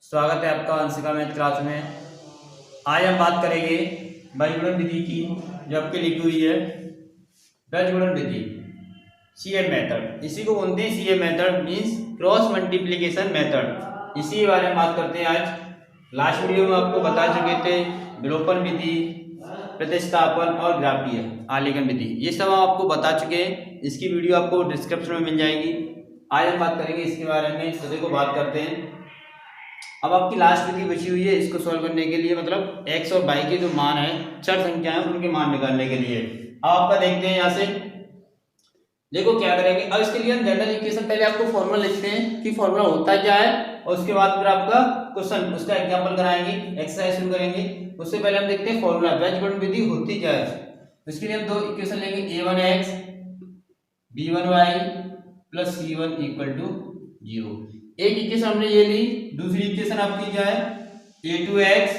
स्वागत है आपका अंशिका मैथ क्लास में। आज हम बात करेंगे बीजगणित विधि की, जो आपके लिखी हुई है बीजगणित विधि, सीएम मेथड। इसी को बोलते हैं CM method, means cross multiplication method. इसी के बारे में बात करते हैं आज। लास्ट वीडियो में आपको बता चुके थे विलोपन विधि, प्रतिस्थापन और ग्राफीय आलेखन विधि, ये सब हम आपको बता चुके हैं। इसकी वीडियो आपको डिस्क्रिप्शन में मिल जाएगी। आज हम बात करेंगे इसके बारे में। तो देखो बात करते हैं। अब आपकी लास्ट विधि बची हुई है, इसको सॉल्व करने के लिए, मतलब x और y के जो मान है, चर संख्या है, उनके मान निकालने के लिए। अब आपका देखते हैं यहाँ से। देखो क्या करेंगे। अब इसके लिए हम जनरल इक्वेशन, पहले आपको फॉर्मूला लिखते हैं कि फॉर्मूला होता क्या है, और उसके बाद फिर आपका क्वेश्चन, उसका एग्जांपल कराएंगे, एक्सरसाइज शुरू करेंगे। उससे पहले हम देखते हैं फॉर्मूला, बीजगणित विधि होती क्या है। इसके लिए हम दो इक्वेशन लेंगे, a1x b1y plus c1 equal to 0। एक इक्वेशन हमने ये ली, दूसरी इक्वेशन आपकी क्या है, a2x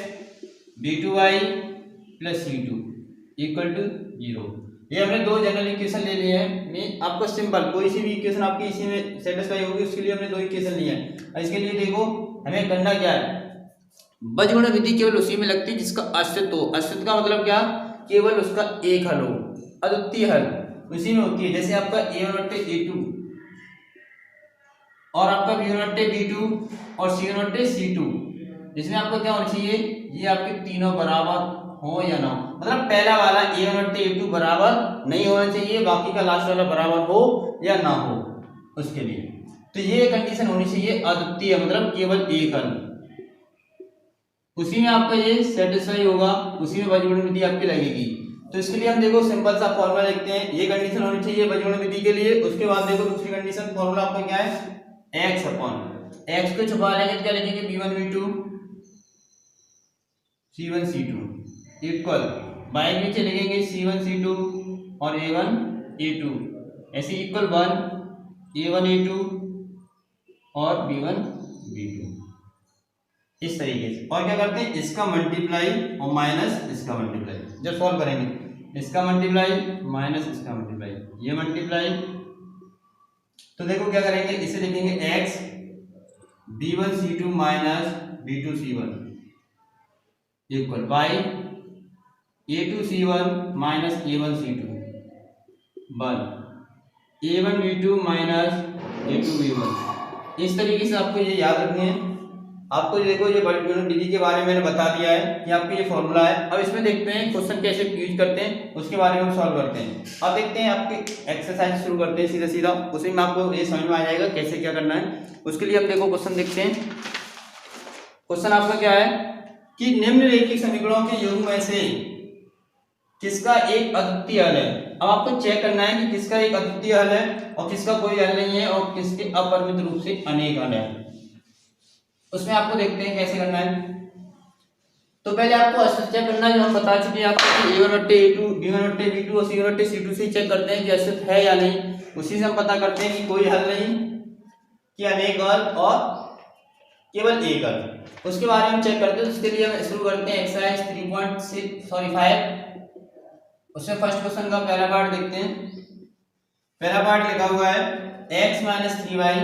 b2y plus c2 equal to 0। ये हमने दो जनरल इक्वेशन ले लिए हैं। मैं आपको सिंपल कोई सी भी इक्वेशन आपकी इसी में सेटिस्फाई होगी, उसके लिए हमने दो इक्वेशन लिए हैं। इसके लिए देखो हमें करना क्या है, बीजगणित विधि केवल उसी में लगती है जिसका अस्तित्व हो। अस्तित्व का मतलब क्या, केवल उसका एक हल हो, अद्वितीय हल उसी में होती है। जैसे आपका a1/a2 और आपका b1/b2 और c1/c2, इसमें आपको क्या होना चाहिए, ये आपके तीनों बराबर हो या ना हो। मतलब पहला वाला a1/a2 बराबर नहीं होना चाहिए, बाकी का लास्ट वाला बराबर हो या ना हो, उसके लिए तो ये कंडीशन होनी चाहिए अद्वितीय, मतलब केवल एक हल, उसी में आपका ये सेटिस्फाई होगा, उसी में बीजगणित विधि आपकी लगेगी। तो इसके लिए हम देखो सिंपल सा फॉर्मूला लिखते हैं। ये कंडीशन होनी चाहिए बीजगणित विधि के लिए। उसके बाद देखो दूसरी कंडीशन, फॉर्मूला आपका क्या है, x अपॉन x को छुपा लेंगे तो क्या लिखेंगे, b1 b2 c1 c2 equal y नीचे लिखेंगे c1 c2 और a1 a2, ऐसे इक्वल 1 a1 a2 और b1 b2, इस तरीके से। और क्या करते हैं, इसका मल्टीप्लाई और माइनस इसका मल्टीप्लाई। जब सॉल्व करेंगे, इसका मल्टीप्लाई माइनस इसका मल्टीप्लाई, ये मल्टीप्लाई। तो देखो क्या करेंगे, इसे लिखेंगे x b1 c2 minus b2 c1 equal y a2 c1 minus a1 c2 1 a1 b2 minus a2 b1। इस तरीके से आपको ये याद रखनी है। आपको देखो ये बीजगणित विधि के बारे में मैंने बता दिया है कि आपके ये फॉर्मूला है। अब इसमें देखते हैं क्वेश्चन कैसे यूज करते हैं, उसके बारे में हम सॉल्व करते हैं। अब देखते हैं आपके एक्सरसाइज शुरू करते हैं सीधा सीधा, उसी में आपको ये समझ में आ जाएगा कैसे क्या करना है। उसके लिए हम देखो क्वेश्चन देखते हैं। क्वेश्चन आपका क्या है कि निम्नलिखित समीकरणों के योग में से किसका एक अद्वितीय हल है। अब आपको चेक करना है कि किसका एक अद्वितीय हल है और किसका कोई हल नहीं है, और किसके अपरिमित रूप से अनेक हल है। उसमें आपको देखते हैं कैसे करना है। तो पहले आपको अस्तित्व चेक करना है, जो हम बता चुके हैं आपको कि a1/a2 b1/b2 और c1/c2 से चेक करते हैं कि अस्तित्व है या नहीं। उसी से हम पता करते हैं कि कोई हल नहीं, कि अनेक हल और केवल एक हल। उसके बारे में हम चेक करते हैं। उसके लिए हम शुरू करते हैं एक्सरसाइज 3.5। उसमें फर्स्ट क्वेश्चन का पहला पार्ट देखते हैं। पहला पार्ट लिखा हुआ है x - 3y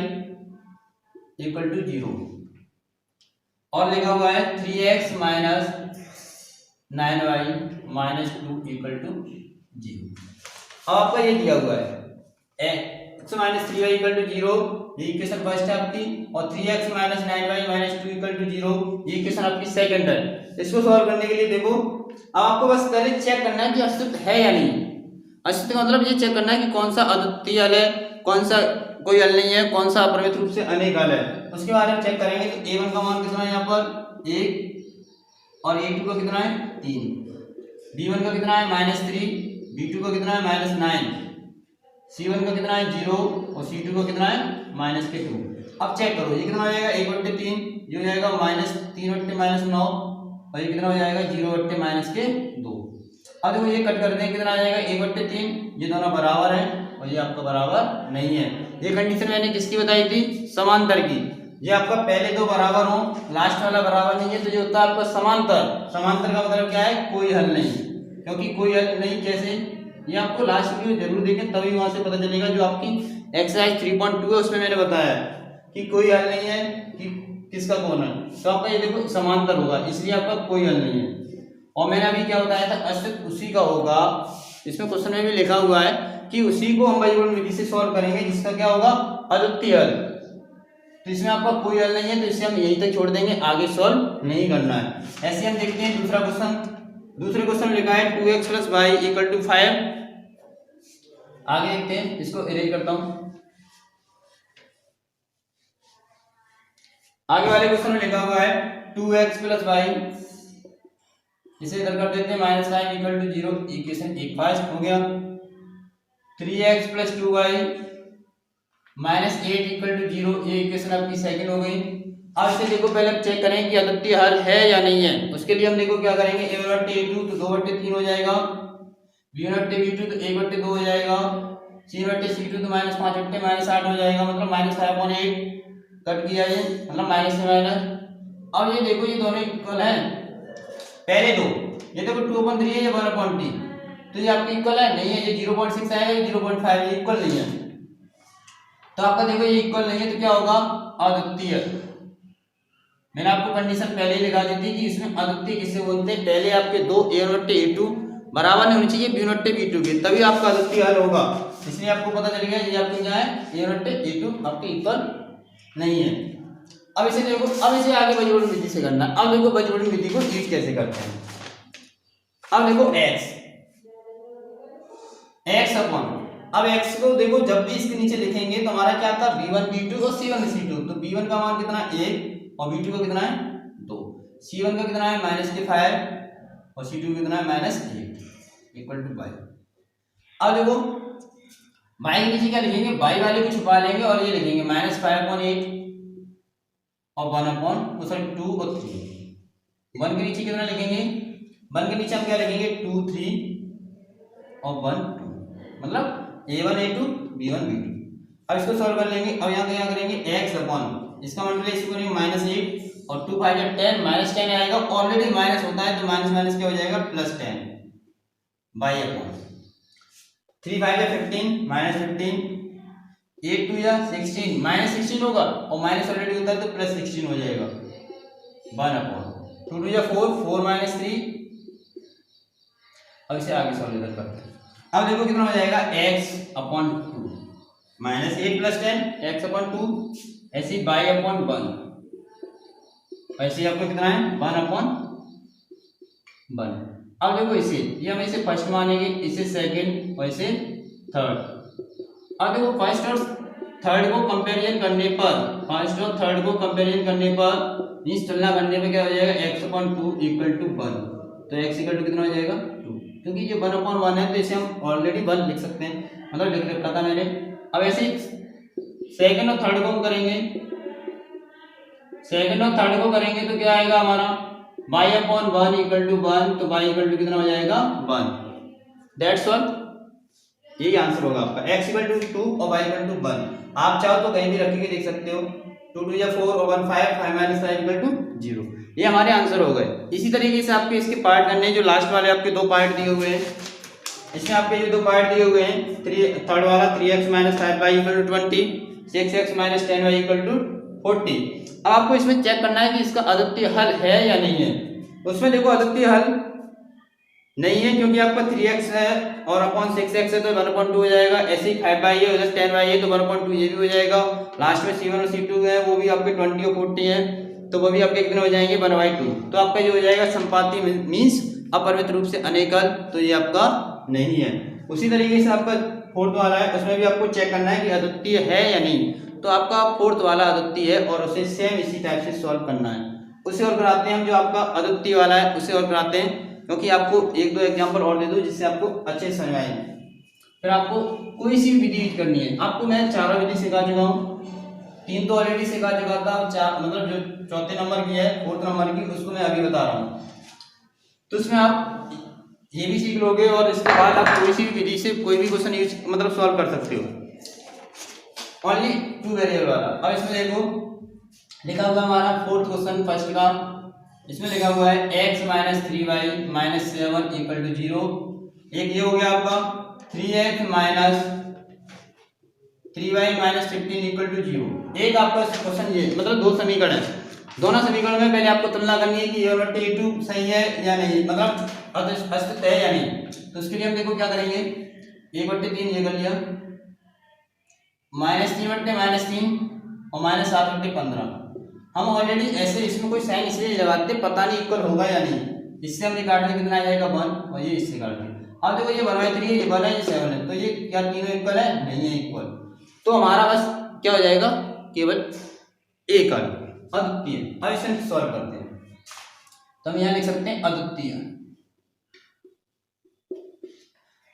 इक्वल टू 0, और लिखा हुआ है 3x - 9y - 2 इक्वल टू 0। अब आपका ये दिया हुआ है x - 3y इक्वल टू 0, ये इक्वेशन फर्स्ट है आपकी, और 3x - 9y - 2 इक्वल टू 0, ये इक्वेशन आपकी सेकंड है। इसको सॉल्व करने के लिए देखो, अब आपको बस पहले चेक करना है कि अस्तित्व है या नहीं। अस्तित्व मतलब ये चेक करना है कि कौन सा अद्वितीय हल है, कौन सा कोई हल नहीं है, कौन सा अपरिमित रूप से अनेक हल है। उसके बारे में चेक करेंगे। तो a1 का मान कितना है, यहाँ पर 1, और a2 का कितना है 3, b1 का कितना है -3, b2 का कितना है -9, c1 का कितना है 0 और c2 का कितना है -2। अब चेक करो, ये कितना हो जाएगा 1/3, ये हो जाएगा -3/-9, और ये कितना हो जाएगा 0/-2। अब देखो ये कट करते हैं, कितना आ जाएगा 1/3, ये दोनों बराबर हैं और ये आपका बराबर नहीं है। ये कंडीशन मैंने किसकी बताई थी, समांतर की। ये आपका पहले दो बराबर हो, लास्ट वाला बराबर नहीं है, तो ये होता है आपका समांतर। समांतर का मतलब क्या है, कोई हल नहीं। क्योंकि कोई हल नहीं कैसे, ये आपको लास्ट वीडियो जरूर देखें, तभी वहां से पता चलेगा। जो आपकी एक्सरसाइज 3.2 है उसमें मैंने बताया कि कोई हल नहीं है, कि किसका कॉर्नर, तो आपका ये देखो समांतर होगा, इसलिए आपका कोई हल नहीं है। और मैंने अभी क्या बताया था, अस्तित्व उसी का होगा, इसमें क्वेश्चन में भी लिखा हुआ है कि उसी को हम बाइजोड़ विधि से सॉल्व करेंगे जिसका क्या होगा, अद्वितीय हल। तो इसमें आपका कोई हल नहीं है, तो इसे हम यहीं तक छोड़ देंगे, आगे सॉल्व नहीं करना है। ऐसे हम देखते हैं दूसरा क्वेश्चन। दूसरे क्वेश्चन में लिखा है 2x + y = 5। आगे देखते हैं, इसको इरेज करता हूं। आगे वाले क्वेश्चन में लिखा हुआ है 2x + y, इसे इधर कर देते हैं, -5 = 0, इक्वेशन 1 फर्स्ट हो गया। 3x + 2y -8 = 0, ये इक्वेशन आपकी सेकंड हो गई। अब इसे देखो, पहले चेक करें कि अद्वितीय हल है या नहीं है। उसके लिए हम देखो क्या करेंगे, a/a2 तो 2/3 हो जाएगा, b/b2 तो 1/2 हो जाएगा, c/c2 तो -5/-8 हो जाएगा, मतलब -5/8 कट किया ये, मतलब माइनस से माइनस। अब ये देखो, ये दोनों इक्वल हैं, पहले दो, ये देखो 2/3 है, ये 1/3, तो ये आपके इक्वल है नहीं है, ये 0.6 आएगा, ये 0.5, ये इक्वल नहीं है। तो आपका देखो ये इक्वल नहीं है, तो क्या होगा, अद्वितीय। मैंने आपको कंडीशन पहले ही लगा दी थी कि इसमें अद्वितीय किसे बोलते हैं, पहले आपके दो a/a2 बराबर नहीं होनी चाहिए b/b2 के, तभी आपका अद्वितीय हल होगा। इसलिए आपको पता चल गया ये आपके क्या है, a/a2 आपके इक्वल नहीं है। अब इसे देखो, अब इसे आगे बजरूरी विधि से करना। अब देखो बजरूरी विधि को यूज कैसे करते हैं। अब देखो x अपॉन, अब x को देखो जब भी इसके नीचे लिखेंगे तो हमारा क्या था, b1 b2 और c1 c2। तो b1 का मान कितना 1 और b2 का कितना है 2, c1 का कितना है -5 और c2 का कितना है -8 = 5। अब देखो y के नीचे क्या लिखेंगे, y वाले को छुपा लेंगे और ये लिखेंगे -5/8 और 2 और 3। 1 के नीचे कितना लिखेंगे, 1 के नीचे हम क्या लिखेंगे 2 3 और 1 2, मतलब a1 a2 b1 b2। अब इसको सॉल्व कर लेंगे। अब यहाँ क्या करेंगे, x अपॉन, इसका मल्टीप्लाई इसको करेंगे -8 और 2 5 10, -10 आएगा, ऑलरेडी माइनस होता है तो माइनस माइनस क्या हो जाएगा +10 y अपॉन 3 5 15 -15, 8 2 16 -16 होगा, और माइनस ऑलरेडी होता है तो +16 हो जाएगा 1 अपॉन 2 2 4 4 -3। अब इसे आगे सॉल्व करते हैं। अब देखो कितना हो जाएगा, x अपॉन 2 -8 + 10 x अपॉन 2, ऐसे y अपॉन 1, ऐसे आपको कितना है 1 अपॉन 1। अब देखो इसे, ये हम इसे फर्स्ट मानेंगे, इसे सेकंड और इसे थर्ड। अब देखो फर्स्ट और थर्ड को कंपैरिजन करने पर, फर्स्ट और थर्ड को कंपैरिजन करने पर, इस तुलना करने पे क्या हो जाएगा, x अपॉन 2 = 1। तो x = कितना हो जाएगा 2, क्योंकि ये 1 अपॉन 1 है तो इसे हम ऑलरेडी 1 लिख सकते हैं, मतलब लिख रखा था मैंने। अब ऐसे सेकंड और थर्ड को हम करेंगे, सेकंड और थर्ड को करेंगे तो क्या आएगा हमारा, y अपॉन 1 = 1, तो y = कितना हो जाएगा 1। दैट्स ऑल, यही आंसर होगा आपका, x = 2 और y = 1। आप चाहो तो कहीं भी रख के देख सकते हो, 2 2 4 और 1 5 5 - 5 = 0। ये हमारे आंसर हो गए। इसी तरीके से आपके इसके पार्ट करने हैं, जो लास्ट वाले आपके दो पार्ट दिए हुए हैं, इसमें आपके ये दो पार्ट दिए हुए हैं, थर्ड वाला 3x - 5y = 20, 6x - 10y = 40। अब आपको इसमें चेक करना है कि इसका अद्वितीय हल है या नहीं है। उसमें देखो अद्वितीय हल नहीं है, क्योंकि आपका 3x है और अपॉन 6x है तो 1/2 हो जाएगा, ऐसे ही 5y है उधर 10y है तो 1/2 ये भी हो जाएगा। लास्ट में c1 और c2 है, वो भी आपके 20 और 40 है, तो वो भी आपके कितने हो जाएंगे 1/2। तो आपका जो हो जाएगा संपाती मीन्स अपरिमित रूप से अनेकल, तो ये आपका नहीं है। उसी तरीके से आपका फोर्थ वाला है, उसमें भी आपको चेक करना है कि अद्वितीय है या नहीं। तो आपका फोर्थ वाला अद्वितीय है और उसे सेम इसी टाइप से सॉल्व करना है। उसे और कराते हैं हम, जो आपका अद्वितीय वाला है उसे और कराते हैं, क्योंकि आपको एक दो एग्जांपल और दे दूं जिससे आपको अच्छे से समझ आए। फिर आपको कोई सी विधि यूज करनी है। आपको मैं चारों विधि सिखा चुका हूँ, 3 तो ऑलरेडी सिखा चुका था, 4 मतलब जो चौथे नंबर की है, 4th नंबर की, उसको मैं अभी बता रहा हूँ। तो उसमें आप ये भी सीख लोगे और इसके बाद आप कोई सी विधि से कोई भी क्वेश्चन यूज मतलब सॉल्व कर सकते हो। ओनली 2 वेरिएबल वाला। अब इसमें देखो लिखा हुआ हमारा 4th क्वेश्चन फर्स्ट का, इसमें लिखा हुआ है x - 3y - 7 = 0। एक ये हो गया आपका 3x - 3y - 15 = 0। एक आपका क्वेश्चन ये मतलब 2 समीकरण है, दोनों समीकरणों में पहले आपको तुलना करनी है कि a1 बट्टे a2 सही है या नहीं, मतलब अस्तित्व है या नहीं। तो उसके लिए हम देखो क्या करेंगे, 1/3 ये कर लिया, -3/-3 और -7/15। हम ऑलरेडी ऐसे इसमें कोई साइन इसलिए लगाते पता नहीं इक्वल होगा या नहीं, इससे हमने काट दिया कितना आ जाएगा 1, और ये इससे काट दिया। अब देखो ये 1/3 है, ये 1 है, ये 7 है, तो ये क्या तीनों इक्वल है? नहीं है इक्वल। तो हमारा बस क्या हो जाएगा, केवल एक अद्वितीय। अब इसे सॉल्व करते हैं, तो हम यहाँ लिख सकते हैं अद्वितीय।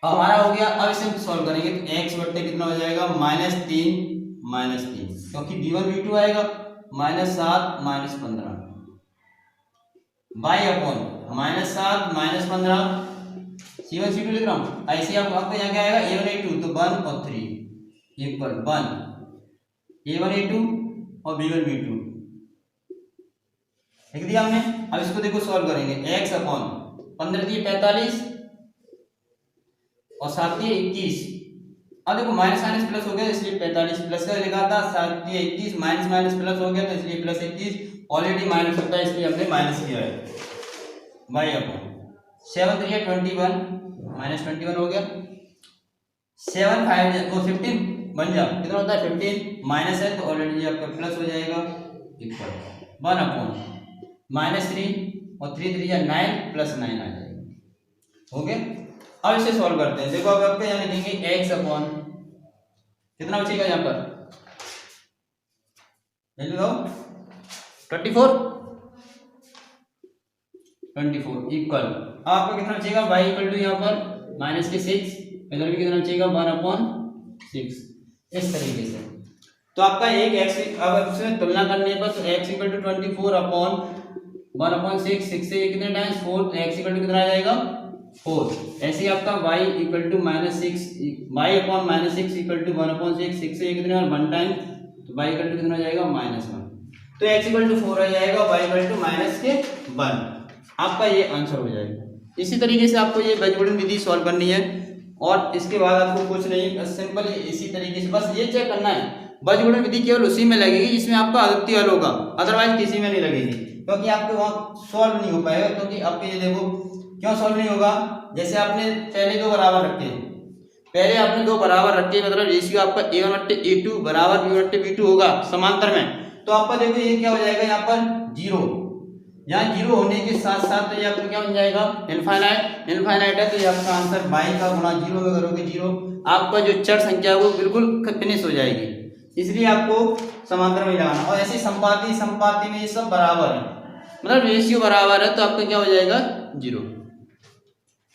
हमारा हो गया। अब इसे सॉल्व करेंगे तो x बट्टे कितना हो जाएगा, -3 क्योंकि v1 v2 आएगा, -7 -15 बाई अपॉन -7 -15 c1 c2 लिख रहा हूँ। ऐसे आपको यहाँ क्या आएगा, a1 a2 तो 1 और 3 इक्वल 1 a1 a2 और b1 b2 लिख दिया हमने। अब इसको देखो सॉल्व करेंगे, x अपॉन 15 45 और 7 21। अब देखो माइनस माइनस प्लस हो गया इसलिए 45 प्लस का लिखा था, 7 21 माइनस माइनस प्लस हो गया तो इसलिए प्लस 21, ऑलरेडी माइनस होता है इसलिए हमने माइनस किया है। बाई अपॉन 7 3 21 -21 हो गया, 7 5 वो 15 बन जा कितना होता है 15, माइनस है तो ऑलरेडी आपका प्लस हो जाएगा इक्वल 1 अपॉन -3 और 3 3 9 प्लस 9 आ जाएगा। हो गया। अब इसे सॉल्व करते हैं। देखो अब आपके यहाँ लिखेंगे x अपॉन कितना बचेगा यहाँ पर, लो 24 इक्वल आपको कितना बचेगा y इक्वल टू यहाँ पर -6, इधर भी कितना बचेगा 1/6 इस तरीके से। तो आपका एक x, अब इसमें तुलना करने पर तो x इक्वल टू 24 अपॉन 1/6, 6 से कितने टाइम्स 4, तो x इक्वल टू कितना आ जाएगा 4। ऐसे ही आपका y equal to -6, y upon -6 equal to 1/6, 6 से कितने और 1 टाइम, तो y इक्वल टू कितना हो जाएगा -1, तो x इक्वल टू 4 हो जाएगा, y इक्वल टू -1 आपका ये आंसर हो जाएगा। इसी तरीके से आपको ये बीजगणित विधि सॉल्व करनी है और इसके बाद आपको कुछ नहीं, सिंपल इसी तरीके से बस ये चेक करना है बीजगणित विधि केवल उसी में लगेगी जिसमें आपका अद्वितीय हल होगा, अदरवाइज किसी में नहीं लगेगी, क्योंकि आपके वहाँ सॉल्व नहीं हो पाएगा। क्योंकि आपके ये देखो क्यों सॉल्व नहीं होगा, जैसे आपने पहले दो बराबर रखे, पहले आपने दो बराबर रखे मतलब रेशियो आपका a1/a2 बराबर b1/b2 होगा समांतर में, तो आपका देखो ये क्या हो जाएगा यहाँ पर 0, यहाँ 0 होने के साथ साथ तो ये आपका क्या बन जाएगा इनफाइनाइट है, तो ये आपका आंसर y का गुणा 0 में करोगे 0, आपका जो चर संख्या है वो बिल्कुल फिनिश हो जाएगी, इसलिए आपको समांतर में लगाना। और ऐसे संपाति में ये सब बराबर है, मतलब रेशियो बराबर है, तो आपका क्या हो जाएगा 0,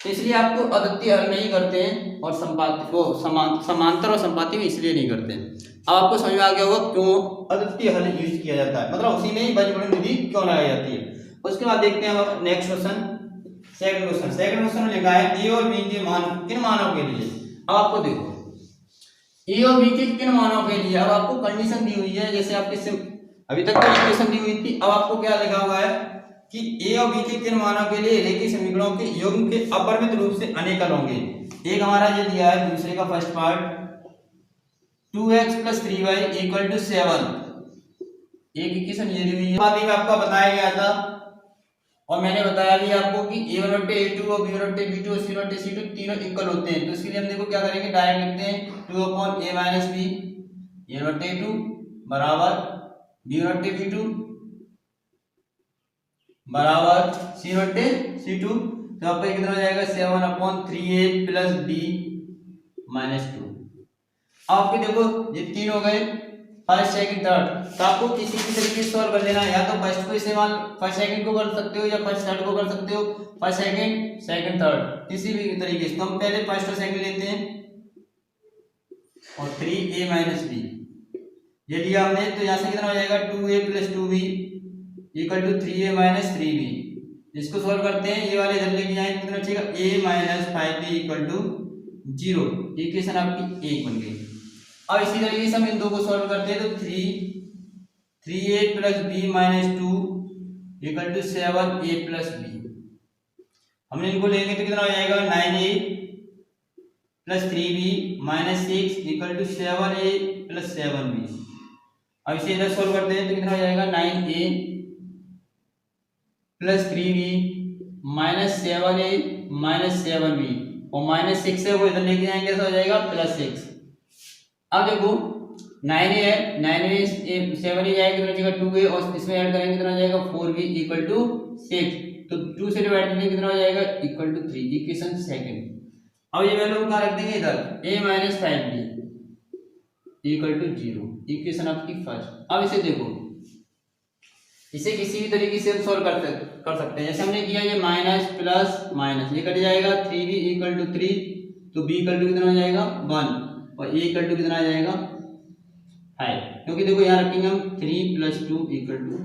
तो इसलिए आपको अद्वितीय हल नहीं करते हैं और संपाति को समांतर और संपाति में इसलिए नहीं करते हैं। अब आपको समझ में आ गया होगा क्यों अद्वितीय हल यूज किया जाता है, मतलब उसी में ही बीजगणित विधि क्यों लगाई जाती है। उसके बाद देखते हैं हम नेक्स्ट क्वेश्चन, सेकंड क्वेश्चन में लिखा है a और b के मान किन मानों के लिए। अब आपको देखो a और b के किन मानों के लिए, अब आपको कंडीशन दी हुई है, जैसे आपके अभी तक तो इक्वेशन दी हुई थी, अब आपको क्या लिखा हुआ है कि a और b के किन मानों के लिए रेखीय समीकरणों के योग के अपरिमित रूप से अनेकल होंगे। एक हमारा ये दिया है, दूसरे का फर्स्ट पार्ट 2x + 3y = 7, एक इक्वेशन ये दी हुई है, बाद में आपका बताया गया था और मैंने बताया भी आपको कि a1/a2 और b1/b2 और c1/c2 तीनों इक्वल होते हैं। तो इसके लिए हम देखो क्या करेंगे, डायरेक्ट लिखते हैं 2/a - b a1/a2 बराबर b1/b2 बराबर c1/c2, तो आपका कितना हो जाएगा 7/3a + b - 2। अब आपके देखो ये तीन हो गए, फर्स्ट सेकंड थर्ड, तो आपको किसी भी तरीके से सॉल्व कर लेना है, या तो फर्स्ट को इस्तेमाल फर्स्ट सेकंड को कर सकते हो या फर्स्ट थर्ड को कर सकते हो, फर्स्ट सेकंड थर्ड किसी भी तरीके से। तो हम पहले फर्स्ट और सेकंड लेते हैं और 3a - b ये लिया हमने, तो यहाँ से कितना हो जाएगा 2a + 2b = 3a - 3b। इसको सॉल्व करते हैं, ये वाले इधर लेके जाएंगे, कितना बचेगा a - 5b = 0, इक्वेशन आपकी 1 बन गई। अब इसी तरीके से हम इन दो को सॉल्व करते हैं, तो 3a + b - 2 = 7a + b। हमने इनको लेंगे तो कितना हो जाएगा 9a + 3b - 6 = 7a + 7b। अब इसे इधर सॉल्व करते हैं तो कितना हो जाएगा 9a plus 3b minus 7a minus 7b और माइनस 6 है वो इधर लेके जाएंगे, कैसा हो जाएगा प्लस 6। अब देखो 9a है, 9a 7a जाएगा कितना जगह 2a और इसमें ऐड करेंगे कितना हो जाएगा 4b इक्वल टू 6, तो 2 से डिवाइड करेंगे कितना हो जाएगा इक्वल टू 3, इक्वेशन सेकंड। अब ये वैल्यू कहाँ रख देंगे इधर, a minus 5b equal to 0, equation आपकी फर्स्ट। अब इसे देखो, इसे किसी भी तरीके से हम सॉल्व कर सकते हैं, जैसे हमने किया ये माइनस प्लस माइनस ये कट जाएगा 3b इक्वल टू 3, तो b इक्वल टू कितना हो जाएगा 1 और a इक्वल टू कितना आ जाएगा 5, क्योंकि देखो यहाँ रखेंगे हम 3 प्लस 2 इक्वल टू।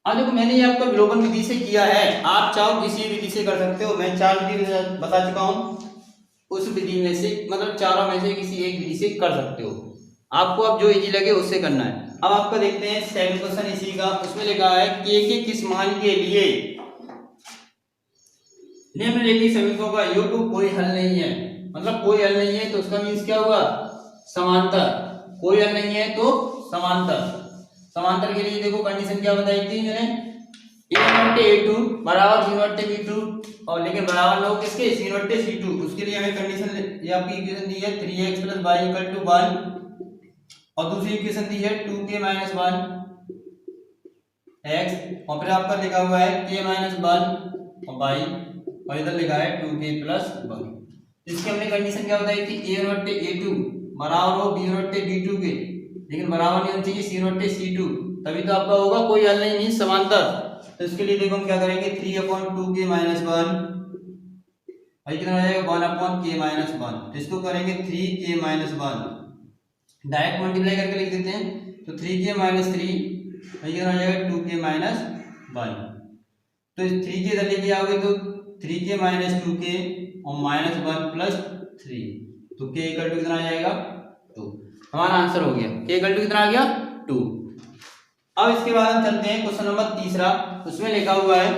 अब देखो मैंने ये आपका विलोपन विधि से किया है, आप चाहो किसी विधि से कर सकते हो, मैं 4 विधि बता चुका हूँ, उस विधि में से मतलब चारों में से किसी एक विधि से कर सकते हो, आपको अब जो इजी लगे उससे करना है। अब आपका देखते हैं सेकंड क्वेश्चन इसी का, उसमें लिखा है k के किस मान के लिए निम्नलिखित समीकरणों का योग कोई हल नहीं है, मतलब कोई हल नहीं है तो उसका मीन्स क्या हुआ समांतर, कोई हल नहीं है तो समांतर। समांतर के लिए देखो कंडीशन क्या बताई थी मैंने, a1/a2 बराबर b1/b2 और लेकिन बराबर ना हो किसके c1/c2, उसके लिए हमें कंडीशन ये आपकी इक्वेशन दी है 3x + y = 1 और दूसरी इक्वेशन दी है 2k - 1 x और फिर आपका लिखा हुआ है k - 1 और y और इधर लिखा है 2k + 1। इसकी हमने कंडीशन क्या बताई थी, a1/a2 बराबर हो b1/b2 के, लेकिन बराबर नहीं होना चाहिए c1/c2, तभी तो आपका होगा कोई हल नहीं मीन समांतर। तो इसके लिए देखो हम क्या करेंगे 3/2k - 1 और कितना हो जाएगा 1/k - 1, तो इसको करेंगे 3k - 1 डायरेक्ट मल्टीप्लाई करके लिख देते हैं, तो 3k - 3 कितना हो जाएगा 2k - 1, तो इस 3k इधर लेके आओगे तो 3k - 2k और -1 + 3, तो k इक्वल टू कितना आ जाएगा 2, हमारा आंसर हो गया k इक्वल टू कितना आ गया 2। अब इसके बाद हम चलते हैं क्वेश्चन नंबर तीसरा, उसमें लिखा हुआ है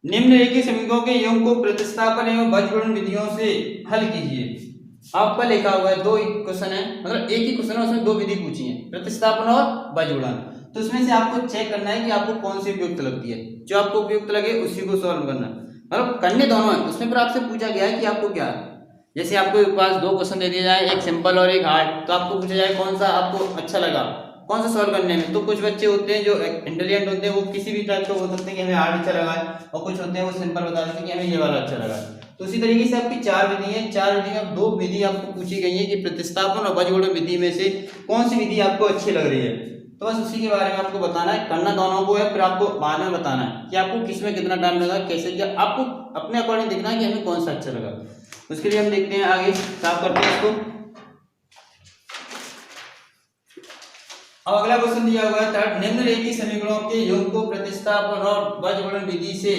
निम्नलिखित समीकरणों के योग को प्रतिस्थापन एवं बीजगणन विधियों से हल कीजिए। आपका लिखा हुआ है दो क्वेश्चन है, मतलब एक ही क्वेश्चन है उसमें दो विधि पूछी है, प्रतिस्थापन और बीजगणन, तो उसमें से आपको चेक करना है कि आपको कौन सी उपयुक्त लगती है, जो आपको उपयुक्त लगे उसी को सॉल्व करना, मतलब करने दोनों है, उसमें पर आपसे पूछा गया है कि आपको क्या है, जैसे आपको पास दो क्वेश्चन दे दिया जाए, एक सिंपल और एक हार्ड, तो आपको पूछा जाए कौन सा आपको अच्छा लगा, कौन सा सॉल्व करने में, तो कुछ बच्चे होते हैं जो इंटेलिजेंट होते हैं वो किसी भी टाइप का बोल सकते हैं कि हमें हार्ड अच्छा लगा है, और कुछ होते हैं वो सिंपल बता सकते हैं कि हमें ये वाला अच्छा लगा है। तो उसी तरीके से आपकी चार विधि है, चार विधि में दो विधि आपको पूछी गई है कि प्रतिस्थापन और बीजगणन विधि में से कौन सी विधि आपको अच्छी लग रही है, तो बस उसी के बारे में आपको बताना है, करना दोनों को है, फिर आपको बाद में बताना है कि आपको किस में कितना टाइम लगा, कैसे किया, आपको अपने अकॉर्डिंग देखना है कि हमें कौन सा अच्छा लगा। उसके लिए हम देखते हैं आगे साफ करते हैं इसको। अब अगला क्वेश्चन दिया हुआ है थर्ड, निम्नलिखित समीकरणों के योग को प्रतिस्थापन और बीजगणन विधि से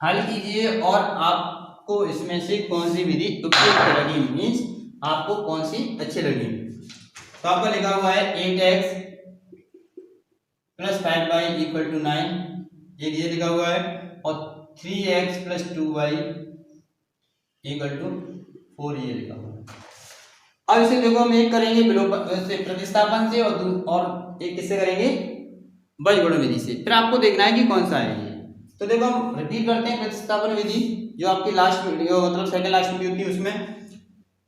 हल कीजिए और आपको इसमें से कौन सी विधि उपयुक्त लगी, मीन्स आपको कौन सी अच्छी लगी। तो आपका लिखा हुआ है 8x + 5y = 9, एक ये लिखा हुआ है, और 3x + 2y = 4 ये लिखा हुआ है। अब इसे देखो हम एक करेंगे प्रतिस्थापन से और एक किससे करेंगे बीजगणन विधि से, फिर आपको देखना है कि कौन सा है ये। तो देखो हम रिपीट करते हैं प्रतिस्थापन विधि जो आपकी लास्ट वीडियो मतलब सेकंड लास्ट वीडियो थी उसमें,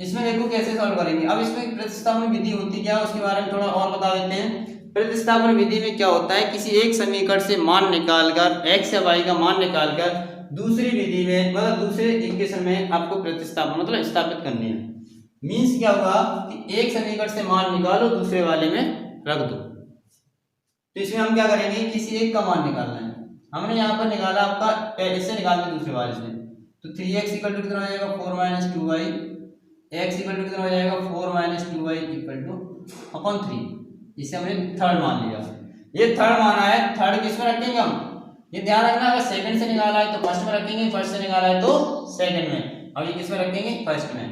इसमें देखो कैसे सॉल्व करेंगे। अब इसमें प्रतिस्थापन विधि होती क्या है उसके बारे में थोड़ा और बता देते हैं। प्रतिस्थापन विधि में क्या होता है, किसी एक समीकरण से मान निकालकर x या y का मान निकालकर दूसरी विधि में मतलब दूसरे इक्वेशन में आपको प्रतिस्थापन मतलब स्थापित करनी है। मीन्स क्या हुआ कि एक समीकरण से मान निकालो दूसरे वाले में रख दो, तो इसमें हम क्या करेंगे किसी एक का मान निकालना है, हमने यहाँ पर निकाला आपका इससे निकालना दूसरे वाले से, तो 3x = कितना हो जाएगा 4 - 2y, x = कितना हो जाएगा 4 - 2y = 3, इसे हमने थर्ड मान लिया। ये थर्ड माना है, थर्ड किस में रखेंगे हम, ये ध्यान रखना, अगर सेकंड से निकाला है तो फर्स्ट में रखेंगे, फर्स्ट से निकाला है तो सेकंड में, अब ये किस में रखेंगे फर्स्ट में,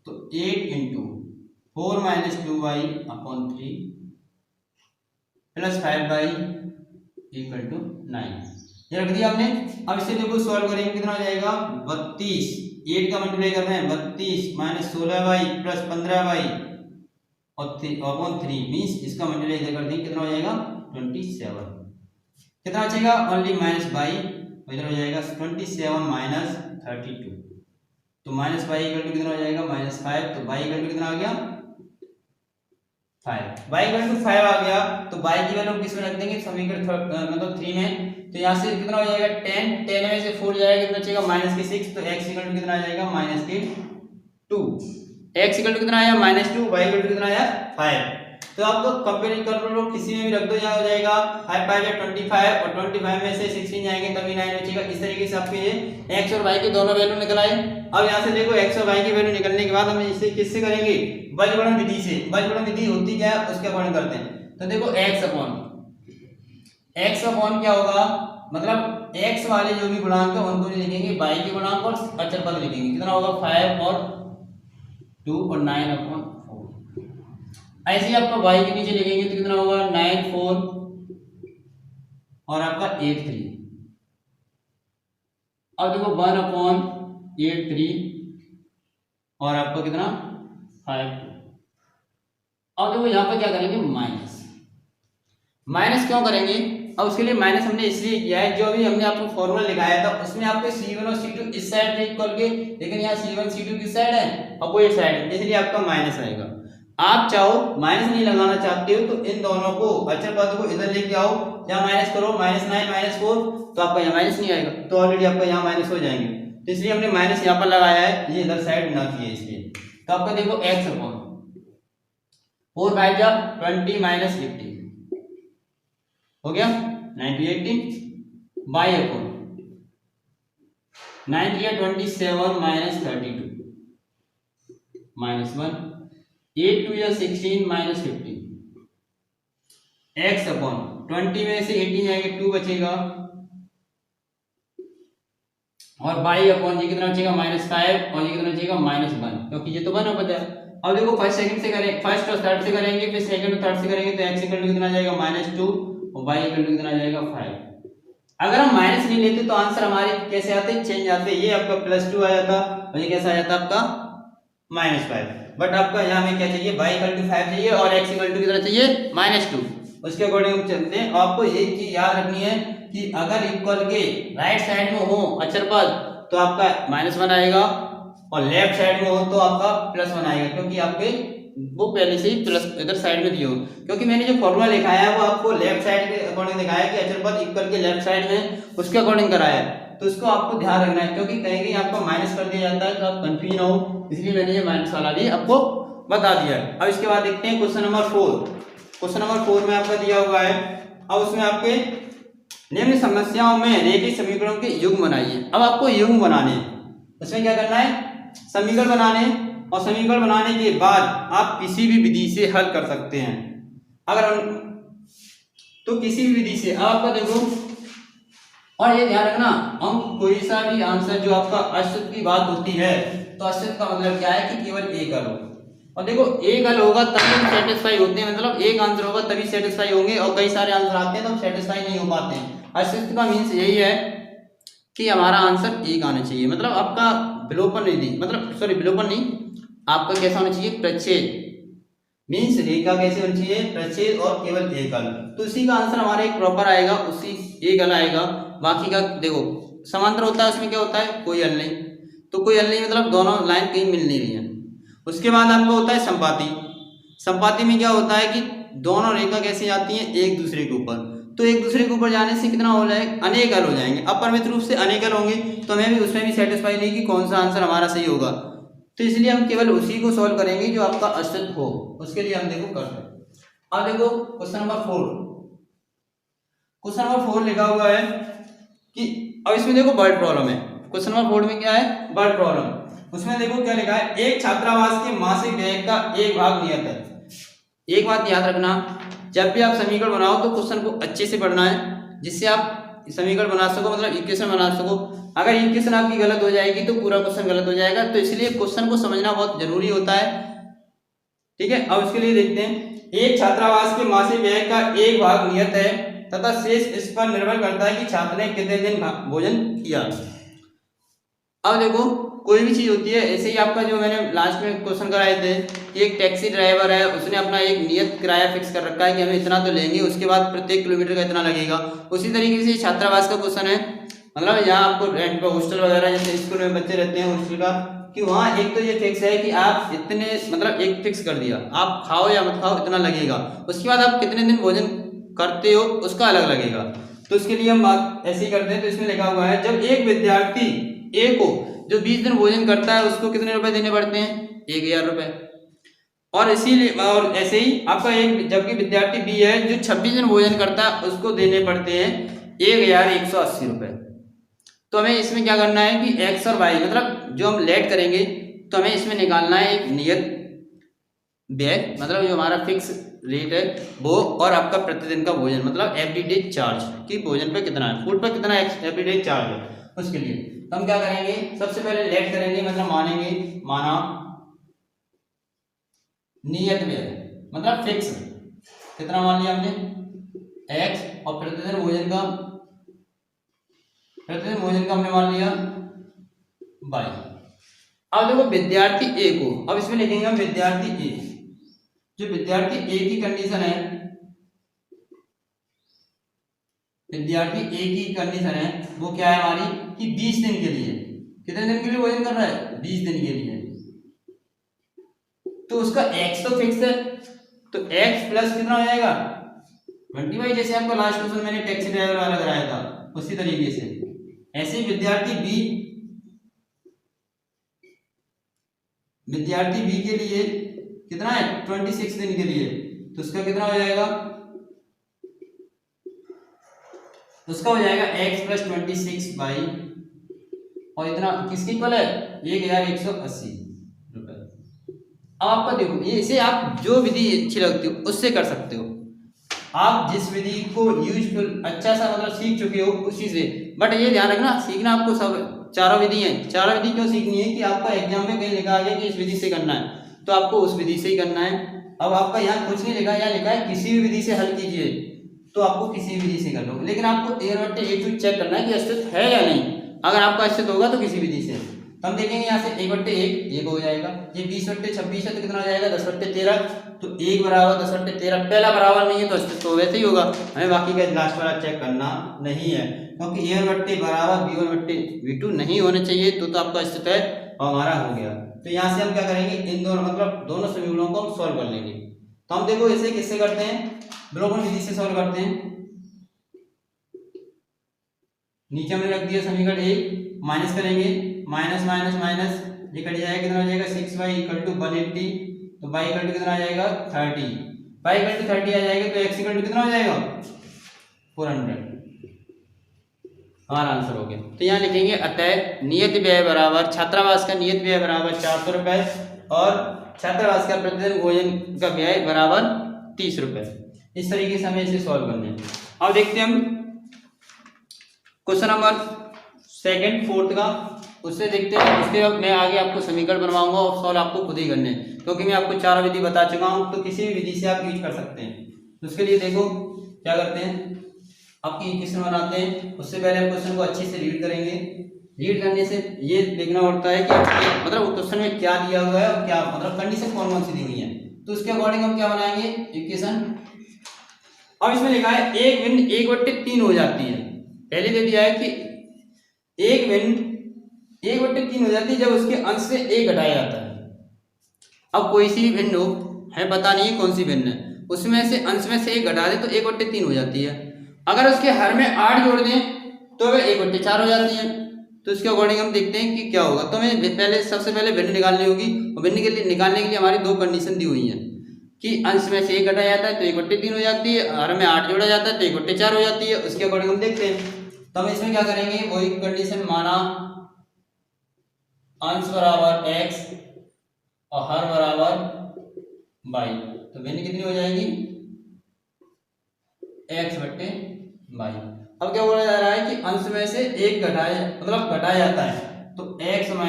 तो 8 × 4 - 2y = 3 + 5y = 9, ये रख दिया हमने। अब इसे देखो सॉल्व करेंगे कितना हो जाएगा 32, 8 का मल्टीप्लाई कर रहे हैं 32 - 16y + 15y और 3 मीन्स इसका मल्टीप्लाई इधर कर देंगे कितना हो जाएगा 27। कितना बचेगा ओनली माइनस बाई, इधर हो जाएगा 27 माइनस 32, तो माइनस बाई इक्वल टू कितना हो जाएगा -5, तो बाई इक्वल टू कितना आ गया 5, बाई इक्वल टू 5 आ गया, तो बाई की वैल्यू किस में रख देंगे समीकरण मतलब 3 में, तो यहाँ से कितना हो जाएगा 10, 10 में से 4 जाएगा कितना बचेगा -6, तो x इक्वल टू कितना आ जाएगा -2, x इक्वल टू कितना आया -2, y इक्वल टू कितना आया 5, तो आप लोग कंपेयर कर लो, किसी में भी रख दो, यहाँ हो जाएगा 5 5 या 25 और 25 में से 16 जाएंगे तभी 9 बचेगा। इस तरीके से आपके ये x और y की दोनों वैल्यू निकल आए। अब यहाँ से देखो x और y की वैल्यू निकलने के बाद हम इसे किससे करेंगे बजगुणन विधि से। बजगुणन विधि होती क्या है उसके अकॉर्डिंग करते हैं। तो देखो x अपॉन क्या होगा, मतलब x वाले जो भी गुणांक है उनको नहीं लिखेंगे, y के गुणांक और अचर पद लिखेंगे। कितना होगा 5 और 2 और 9/4। ऐसे ही आपका y के नीचे लिखेंगे तो कितना होगा 9 4 और आपका 8 3। अब देखो 1/8 3 और आपका कितना 5 2। अब देखो यहाँ पर क्या करेंगे माइनस क्यों करेंगे। अब उसके लिए माइनस हमने इसलिए किया है, जो भी हमने आपको फॉर्मूला लिखाया था उसमें आपके C1 और C2 इस साइड थे इक्वल के, लेकिन यहाँ C1 C2 किस साइड है अपोजिट साइड है, इसलिए आपका माइनस आएगा। आप चाहो माइनस नहीं लगाना चाहते हो तो इन दोनों को अचर पद को इधर लेके आओ, यहाँ माइनस करो -9 -4, तो आपका यहाँ माइनस नहीं आएगा, तो ऑलरेडी आपका यहाँ माइनस हो जाएंगे, तो इसलिए हमने माइनस यहाँ पर लगाया है, ये इधर साइड ना किए इसलिए। तो आपका देखो x अपॉन 4 5 जब 20 -15 हो गया 9 to 18, y upon 9 3 27 -32 -1, 8 2 16 -15, x upon 20 में से 18 जाएंगे 2 बचेगा, और y अपॉन ये कितना बचेगा -5 और ये कितना बचेगा -1, क्योंकि ये तो 1 हो बचा। अब देखो फर्स्ट सेकंड से करें, फर्स्ट और थर्ड से करेंगे, फिर सेकंड और थर्ड से करेंगे, तो x इक्वल टू कितना जाएगा -2 और y इक्वल टू कितना जाएगा 5। अगर हम माइनस नहीं लेते तो आंसर हमारे कैसे आते चेंज आते, ये आपका +2 आ जाता और ये कैसा आ जाता आपका -5। बट आपका यहाँ में क्या चाहिए y इक्वल टू 5 चाहिए और x इक्वल टू कितना चाहिए -2। उसके अकॉर्डिंग हम चलते हैं। आपको एक चीज याद रखनी है कि अगर इक्वल के राइट साइड में हो अचर पद तो आपका -1 आएगा और लेफ्ट साइड में हो तो आपका +1 आएगा, क्योंकि आपके वो पहले से ही प्लस इधर साइड में दिए हो, क्योंकि मैंने जो फॉर्मूला लिखाया है वो आपको लेफ्ट साइड के अकॉर्डिंग दिखाया है कि अचर पद इक्वल के लेफ्ट साइड में उसके अकॉर्डिंग कराया है, तो उसको आपको ध्यान रखना है, क्योंकि कहीं कहीं आपको माइनस कर दिया जाता है तो आप कंफ्यूज ना हो, इसलिए मैंने ये माइनस वाला भी आपको बता दिया है। अब इसके बाद देखते हैं क्वेश्चन नंबर 4। क्वेश्चन नंबर 4 में आपका दिया हुआ है, अब उसमें आपके निम्न समस्याओं में रेखीय समीकरणों के युग्म बनाइए। अब आपको युग्म बनाने, उसमें क्या करना है समीकरण बनाने, और समीकरण बनाने के बाद आप किसी भी विधि से हल कर सकते हैं। अगर तो किसी भी विधि से आपका देखो, और ये ध्यान रखना हम कोई सा भी आंसर जो आपका अस्तित्व की बात होती है तो अस्तित्व का मतलब क्या है कि केवल एक हल हो, और देखो एक हल होगा तभी हम सेटिस्फाई होते हैं, मतलब एक आंसर होगा तभी सेटिस्फाई होंगे, और कई सारे आंसर आते हैं तो हम सेटिस्फाई नहीं हो पाते हैं। अस्तित्व का मीन्स यही है कि हमारा आंसर एक आना चाहिए, मतलब आपका विलोपन नहीं, मतलब सॉरी विलोपन नहीं, आपका कैसा होना चाहिए प्रच्छेद, मीन्स रेखा कैसे होनी चाहिए प्रच्छेद और केवल एक हल, तो उसी का आंसर हमारा एक प्रॉपर आएगा, उसी एक हल आएगा। बाकी का देखो समांतर होता है उसमें क्या होता है कोई हल नहीं, तो कोई हल नहीं मतलब दोनों लाइन कहीं मिल नहीं रही है। उसके बाद आपको होता है संपाती। संपाती में क्या होता है कि दोनों रेखा कैसे जाती हैं एक दूसरे के ऊपर, तो एक दूसरे के ऊपर जाने से कितना हो जाएगा अनेक हल हो जाएंगे, अपरिमित रूप से अनेक हल होंगे, तो हमें भी उसमें भी सेटिस्फाई नहीं कि कौन सा आंसर हमारा सही होगा, तो इसलिए हम केवल उसी को सॉल्व करेंगे जो आपका अस्तित्व हो, उसके लिए हम देखो करते हैं। अब देखो क्वेश्चन नंबर 4, क्वेश्चन नंबर 4 लिखा हुआ है कि अब इसमें देखो वर्ड प्रॉब्लम है। क्वेश्चन नंबर 4 में क्या है वर्ड प्रॉब्लम, उसमें देखो क्या लिखा है, एक छात्रावास के मासिक व्यय का एक भाग नियत है। एक बात याद रखना, जब भी आप समीकरण बनाओ तो क्वेश्चन को अच्छे से पढ़ना है, जिससे आप समीकरण बना सको, मतलब इक्वेशन बना सको। अगर इक्वेशन आपकी गलत हो जाएगी तो पूरा क्वेश्चन गलत हो जाएगा, तो इसलिए क्वेश्चन को समझना बहुत जरूरी होता है, ठीक है। अब इसके लिए देखते हैं, एक छात्रावास के मासिक व्यय का एक भाग नियत है तथा शेष इस पर निर्भर करता है कि छात्र ने कितने दिन भोजन किया। अब देखो कोई भी चीज होती है ऐसे ही, आपका जो मैंने लास्ट में क्वेश्चन कराए थे कि एक टैक्सी ड्राइवर है, उसने अपना एक नियत किराया फिक्स कर रखा है कि हमें इतना तो लेंगे, उसके बाद प्रत्येक किलोमीटर का इतना लगेगा। उसी तरीके से छात्रावास का क्वेश्चन है, मतलब यहाँ आपको रेंट पे हॉस्टल वगैरह जैसे स्कूल में बच्चे रहते हैं हॉस्टल का, कि वहाँ एक तो ये फिक्स है कि आप इतने, मतलब एक फिक्स कर दिया आप खाओ या मत खाओ इतना लगेगा, उसके बाद आप कितने दिन भोजन करते हो उसका अलग लगेगा। तो इसके लिए हम बात ऐसे ही करते हैं। तो इसमें लिखा हुआ है जब एक विद्यार्थी ए को जो 20 दिन भोजन करता है उसको कितने रुपए देने पड़ते हैं, 1000 रुपए। और इसीलिए और ऐसे ही आपका एक, जबकि विद्यार्थी बी है जो 26 दिन भोजन करता है उसको देने पड़ते हैं 1180 रुपए। तो हमें इसमें क्या करना है कि एक्स और वाई, मतलब जो हम लेट करेंगे तो हमें इसमें निकालना है एक नियत व्यय, मतलब जो हमारा फिक्स रेट है वो, और आपका प्रतिदिन का भोजन मतलब एवरीडे चार्ज कि भोजन पे कितना है, फूड पे कितना एवरीडे चार्ज है। उसके लिए तो हम क्या करेंगे, सबसे पहले लेट करेंगे, मतलब मानेंगे, माना नियत व्यय मतलब फिक्स कितना मान लिया हमने एक्स, और प्रतिदिन भोजन का हमने मान लिया वाई। अब देखो विद्यार्थी ए को, अब इसमें लिखेंगे हम विद्यार्थी ए, जो विद्यार्थी ए की कंडीशन है, विद्यार्थी ए की कंडीशन है वो क्या है हमारी कि 20 दिन के लिए, कितने दिन के लिए भोजन कर रहा है, 20 दिन के लिए। तो उसका x तो फिक्स है, तो x प्लस कितना हो जाएगा 25, जैसे आपको लास्ट क्वेश्चन मैंने टैक्सी ड्राइवर वाला कराया था उसी तरीके से। ऐसे ही विद्यार्थी बी के लिए कितना है 26 दिन के लिए, तो उसका कितना हो जाएगा, उसका हो जाएगा x प्लस 26 बाई, और इतना किसके इक्वल है 1180 रुपए। अब आपका देखो ये, इसे आप जो विधि अच्छी लगती हो उससे कर सकते हो, आप जिस विधि को यूजफुल अच्छा सा मतलब सीख चुके हो उसी से। बट ये ध्यान रखना सीखना आपको सब चारों विधि है, चारों विधि क्यों सीखनी है कि आपका एग्जाम में कहीं लिखा आ गया कि इस विधि से करना है तो आपको उस विधि से ही करना है। अब आपका यहाँ कुछ नहीं लिखा, यहाँ लिखा है किसी भी विधि से हल कीजिए, तो आपको किसी विधि से कर लो, लेकिन आपको A/A चेक करना है कि अस्तित्व है या नहीं। अगर आपका अस्तित्व होगा तो किसी विधि से। तो हम देखेंगे यहाँ से 1/1 हो जाएगा, ये 20/26 है तो कितना हो जाएगा 10/13, तो 1 बराबर 10/13, पहला बराबर नहीं है तो अस्तित्व तो वैसे ही होगा, हमें बाकी का लास्ट वाला चेक करना नहीं है, क्योंकि A1 बराबर B1/V2 नहीं होने चाहिए, तो आपका अस्तित्व है और हमारा हो गया। तो यहाँ से हम क्या करेंगे, इन दोनों मतलब दोनों समीकरणों को हम सॉल्व कर लेंगे। तो हम देखो इसे किससे करते हैं, विलोपन विधि से सॉल्व करते हैं। नीचे हमने रख दिया समीकरण ए, माइनस करेंगे, माइनस माइनस माइनस ये कट जाएगा, कितना हो जाएगा 6y = 180, तो y = कितना आ जाएगा 30, y = 30 आ जाएगा, तो x = कितना हो जाएगा 400, हमारा आंसर हो गया। तो यहाँ लिखेंगे अतः नियत व्यय बराबर, छात्रावास का नियत व्यय बराबर 400 रुपए और छात्रावास का प्रतिदिन भोजन का व्यय बराबर 30 रुपए। इस तरीके से हमें इसे सॉल्व करना है। अब देखते हैं हम क्वेश्चन नंबर 2nd 4th का, उससे देखते हैं, उसके बाद मैं आगे आपको समीकरण बनवाऊंगा और सॉल्व आपको खुद ही करने हैं, क्योंकि मैं आपको चारों विधि बता चुका हूं, तो किसी भी विधि से आप यूज कर सकते हैं। तो उसके लिए देखो क्या करते हैं, आपकी इक्वेशन बनाते हैं। उससे पहले हम क्वेश्चन को अच्छे से रीड करेंगे। रीड करने से ये देखना पड़ता है कि मतलब क्वेश्चन में क्या दिया हुआ है और क्या मतलब कंडीशन कौन कौन सी दी हुई है, तो उसके अकॉर्डिंग हम क्या बनाएंगे इक्वेशन। अब इसमें लिखा है एक भिन्न 1/3 हो जाती है, पहले दे दिया है कि एक भिन्न 1/3 हो जाती है जब उसके अंश से 1 घटाया जाता है। अब कोई सी भी भिन्न हो, है पता नहीं कौन सी भिन्न है, उसमें से अंश में से 1 घटा दे तो 1/3 हो जाती है। अगर उसके हर में 8 जोड़ दें तो वह 1/4 हो जाती है। तो इसके अकॉर्डिंग हम देखते हैं कि क्या होगा। तो हमें पहले सबसे पहले भिन्न निकालनी होगी, और भिन्न के लिए निकालने के लिए हमारी दो कंडीशन दी हुई हैं कि अंश में से 1 घटाया जाता है तो 1/3 हो जाती है, हर में 8 जोड़ा जाता है तो 1/4 हो जाती है। उसके अकॉर्डिंग हम देखते हैं। तो हम इसमें क्या करेंगे, वही कंडीशन, माना अंश बराबर x और हर बराबर y, तो भिन्न कितनी हो जाएगी x/y। अब क्या बोला जा रहा है कि अंश में से 1 घटाया मतलब घटाया जाता है तो x - 1/y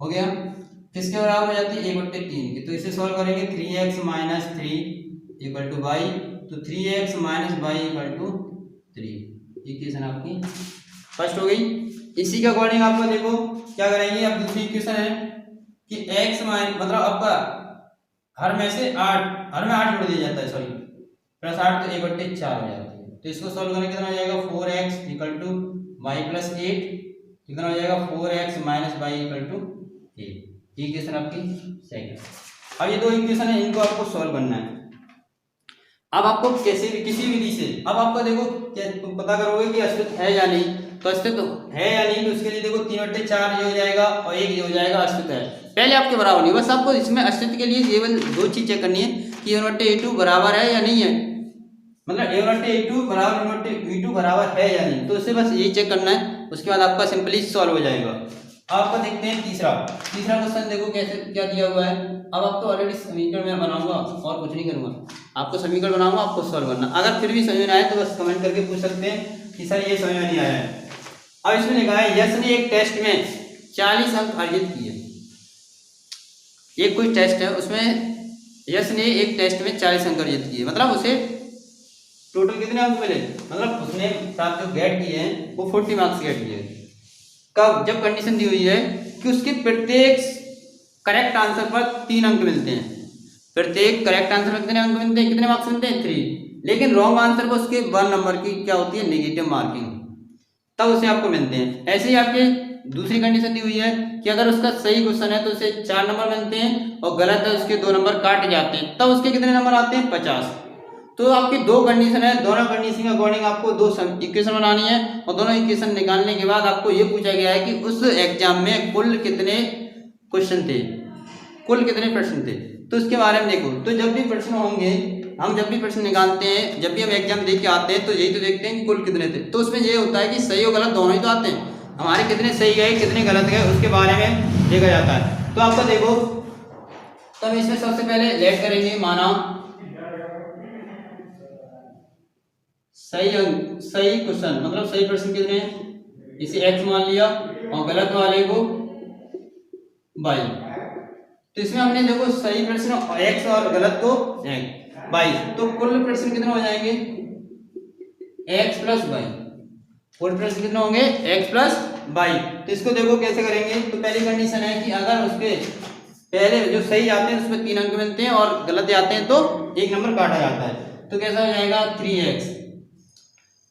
हो गया। किसके बराबर हो जाती है 1/3 की। तो इसे सॉल्व करेंगे 3x - 3 = y, तो 3x - y = 3 इक्वेशन आपकी फर्स्ट हो गई। इसी के अकॉर्डिंग आपका देखो क्या करेंगे, अब दूसरी इक्वेशन है कि x मतलब आपका हर में 8 जोड़ दिया जाता है, सॉरी प्लस 8 तो 1/4 हो जाती है। तो इसको सॉल्व करने कितना हो जाएगा 4x equal to Y plus 8, कितना हो जाएगा 4x minus y equal to 8। Equation आपकी सेकंड। अब ये दो इक्वेशन है, इनको आपको सॉल्व करना है। अब आपको कैसे भी किसी विधि से, अब आपका देखो पता करोगे कि अस्तित्व है या नहीं, तो अस्तित्व है या नहीं, तो उसके लिए देखो 3/4 ये हो जाएगा और 1 ये हो जाएगा, अस्तित्व है। पहले आपके बराबर नहीं, बस आपको इसमें अस्तित्व के लिए केवल दो चीज चेक करनी है कि a/a2 बराबर है या नहीं है, मतलब a/a2 बराबर v2 बराबर है या नहीं, तो उसे बस यही चेक करना है। उसके बाद आपका सिंपली सॉल्व हो जाएगा। आपका देखते हैं तीसरा क्वेश्चन, देखो कैसे क्या दिया हुआ है। अब आपको ऑलरेडी समीकरण मैं बनाऊंगा और कुछ नहीं करूंगा, आपको समीकरण बनाऊंगा, आपको सॉल्व करना। अगर फिर भी समझ में आए तो बस कमेंट करके पूछ सकते हैं कि सर ये समझ में नहीं आया है। अब इसमें लिखा है यश ने एक टेस्ट में 40 अंक अर्जित किए। एक कोई टेस्ट है, उसमें यश ने एक टेस्ट में 40 अंक अर्जित किए, मतलब उसे टोटल कितने अंक मिले, मतलब उसने साथ जो गेट किए हैं वो 40 मार्क्स गेट किए। कब, जब कंडीशन दी हुई है कि उसके प्रत्येक करेक्ट आंसर पर 3 अंक मिलते हैं। प्रत्येक करेक्ट आंसर पर कितने अंक मिलते हैं, कितने मार्क्स मिलते हैं 3, लेकिन रॉन्ग आंसर पर उसके 1 नंबर की क्या होती है, नेगेटिव मार्किंग, तब उसे आपको मिलते हैं। ऐसे ही आपके दूसरी कंडीशन दी हुई है कि अगर उसका सही क्वेश्चन है तो उसे 4 नंबर मिलते हैं और गलत है उसके 2 नंबर काटे जाते हैं, तब उसके कितने नंबर आते हैं 50। तो आपकी दो कंडीशन है, दोनों कंडीशन के अकॉर्डिंग आपको दो इक्वेशन बनानी है और दोनों इक्वेशन निकालने के बाद आपको ये पूछा गया है कि उस एग्जाम में कुल कितने क्वेश्चन थे, कुल कितने प्रश्न थे। तो इसके बारे में देखो, तो जब भी प्रश्न होंगे, हम जब भी प्रश्न निकालते हैं, जब भी हम एग्जाम दे के आते हैं तो यही तो देखते हैं कि कुल कितने थे। तो उसमें ये होता है कि सही और गलत दोनों ही तो आते हैं, हमारे कितने सही गए कितने गलत गए उसके बारे में देखा जाता है। तो आपका देखो, तो हम इसमें सबसे पहले लेट करेंगे, माना सही क्वेश्चन मतलब सही प्रश्न कितने हैं, इसे x मान लिया और गलत वाले को y। तो इसमें हमने देखो सही प्रश्न x और गलत को y, तो कुल प्रश्न कितने हो जाएंगे x प्लस y। कुल प्रश्न कितने होंगे x प्लस y। तो इसको देखो कैसे करेंगे। तो पहली कंडीशन है कि अगर उसके पहले जो सही आते हैं उसमें 3 अंक मिलते हैं और गलत आते हैं तो 1 नंबर काटा जाता है। तो कैसा हो जाएगा